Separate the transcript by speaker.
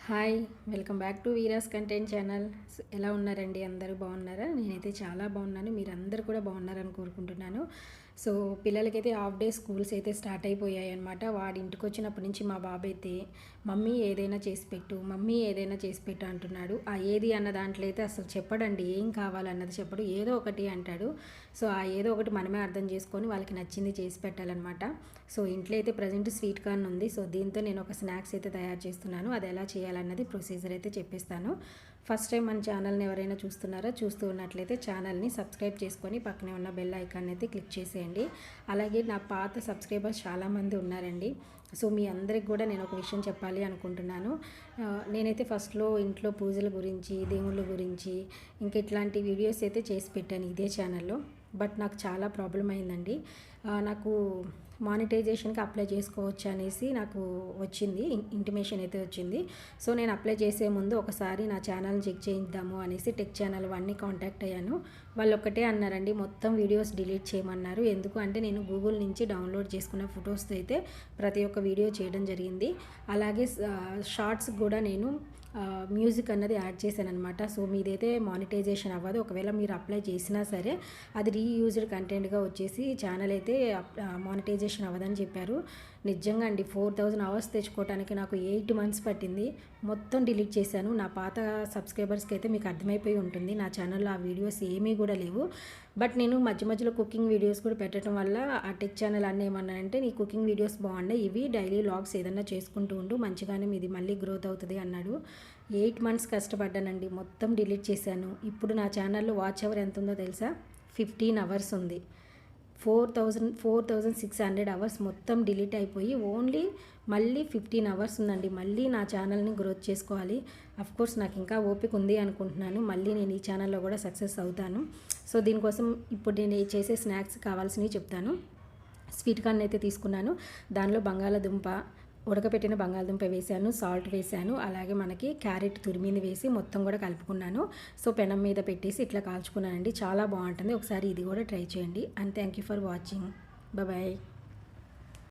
Speaker 1: Hi welcome back to Veera's content channel. ఎలా ఉన్నారండి? అందరూ బాగున్నారా? నేనైతే చాలా బాగున్నాను. మీరందరూ కూడా బాగున్నారని కోరుకుంటున్నాను. సో పిల్లలకైతే హాఫ్ డే స్కూల్స్ అయితే స్టార్ట్ అయిపోయాయి అనమాట. వాడి ఇంటికి వచ్చినప్పటి నుంచి మా బాబు అయితే మమ్మీ ఏదైనా చేసి పెట్టు, మమ్మీ ఏదైనా చేసి పెట్టు అంటున్నాడు. ఆ ఏది అన్న దాంట్లో అయితే అసలు చెప్పడండి, ఏం కావాలన్నది చెప్పడు, ఏదో ఒకటి అంటాడు. సో ఆ ఏదో ఒకటి మనమే అర్థం చేసుకొని వాళ్ళకి నచ్చింది చేసి పెట్టాలన్నమాట. సో ఇంట్లో అయితే ప్రజెంట్ స్వీట్ కార్న్ ఉంది. సో దీంతో నేను ఒక స్నాక్స్ అయితే తయారు చేస్తున్నాను. అది ఎలా చేయాలన్నది ప్రొసీజర్ అయితే చెప్పేస్తాను. ఫస్ట్ టైం మన ఛానల్ని ఎవరైనా చూస్తూ ఉన్నట్లయితే ఛానల్ని సబ్స్క్రైబ్ చేసుకొని పక్కనే ఉన్న బెల్ ఐకాన్ అయితే క్లిక్ చేసేయండి. అలాగే నా పాత సబ్స్క్రైబర్స్ చాలామంది ఉన్నారండి. సో మీ అందరికి కూడా నేను ఒక విషయం చెప్పాలి అనుకుంటున్నాను. నేనైతే ఫస్ట్లో ఇంట్లో పూజల గురించి, దేవుళ్ళ గురించి ఇంకా ఇట్లాంటి వీడియోస్ అయితే చేసి పెట్టాను ఇదే ఛానల్లో. బట్ నాకు చాలా ప్రాబ్లం అయిందండి. నాకు మానిటైజేషన్కి అప్లై చేసుకోవచ్చు అనేసి నాకు వచ్చింది, ఇంటిమేషన్ అయితే వచ్చింది. సో నేను అప్లై చేసే ముందు ఒకసారి నా ఛానల్ని చెక్ చేయిద్దాము అనేసి టెక్ ఛానల్ వాడిని కాంటాక్ట్ అయ్యాను. వాళ్ళు ఒక్కటే అన్నారండి, మొత్తం వీడియోస్ డిలీట్ చేయమన్నారు. ఎందుకు అంటే నేను గూగుల్ నుంచి డౌన్లోడ్ చేసుకున్న ఫొటోస్తో అయితే ప్రతి ఒక్క వీడియో చేయడం జరిగింది. అలాగే షార్ట్స్ కూడా నేను మ్యూజిక్ అన్నది యాడ్ చేశాను అనమాట. సో మీదైతే మానిటైజేషన్ అవ్వదు. ఒకవేళ మీరు అప్లై చేసినా సరే అది రీయూజ్డ్ కంటెంట్గా వచ్చేసి ఛానల్ అయితే మానిటైజేషన్ అవ్వదని చెప్పారు. నిజంగా అండి, 4000 అవర్స్ తెచ్చుకోవడానికి నాకు 8 months పట్టింది. మొత్తం డిలీట్ చేశాను. నా పాత సబ్స్క్రైబర్స్కి అయితే మీకు అర్థమైపోయి ఉంటుంది, నా ఛానల్లో ఆ వీడియోస్ ఏమీ కూడా లేవు. బట్ నేను మధ్య మధ్యలో కుకింగ్ వీడియోస్ కూడా పెట్టడం వల్ల ఆ టెక్ ఛానల్ అన్న ఏమన్నానంటే, నీ కుకింగ్ వీడియోస్ బాగున్నాయి, ఇవి డైలీ వ్లాగ్స్ ఏదన్నా చేసుకుంటూ ఉండు, మంచిగానే మీది మళ్ళీ గ్రోత్ అవుతుంది అన్నాడు. 8 months కష్టపడ్డానండి, మొత్తం డిలీట్ చేశాను. ఇప్పుడు నా ఛానల్లో వాచ్ అవర్ ఎంత ఉందో తెలుసా? 15 hours ఉంది. 4600 అవర్స్ మొత్తం డిలీట్ అయిపోయి ఓన్లీ మళ్ళీ 15 hours ఉందండి. మళ్ళీ నా ఛానల్ని గ్రోత్ చేసుకోవాలి. కోర్స్ నాకు ఇంకా ఓపిక ఉంది అనుకుంటున్నాను. మళ్ళీ నేను ఈ ఛానల్లో కూడా సక్సెస్ అవుతాను. సో దీనికోసం ఇప్పుడు నేను చేసే స్నాక్స్ కావాల్సినవి చెప్తాను. స్వీట్ కార్న్ అయితే తీసుకున్నాను. దానిలో బంగాళాదుంప, ఉడకపెట్టిన బంగాళదుంప వేసాను, సాల్ట్ వేసాను, అలాగే మనకి క్యారెట్ తురిమింది వేసి మొత్తం కూడా కలుపుకున్నాను. సో పెనం మీద పెట్టేసి ఇట్లా కాల్చుకున్నానండి. చాలా బాగుంటుంది. ఒకసారి ఇది కూడా ట్రై చేయండి. And thank you for watching. Bye.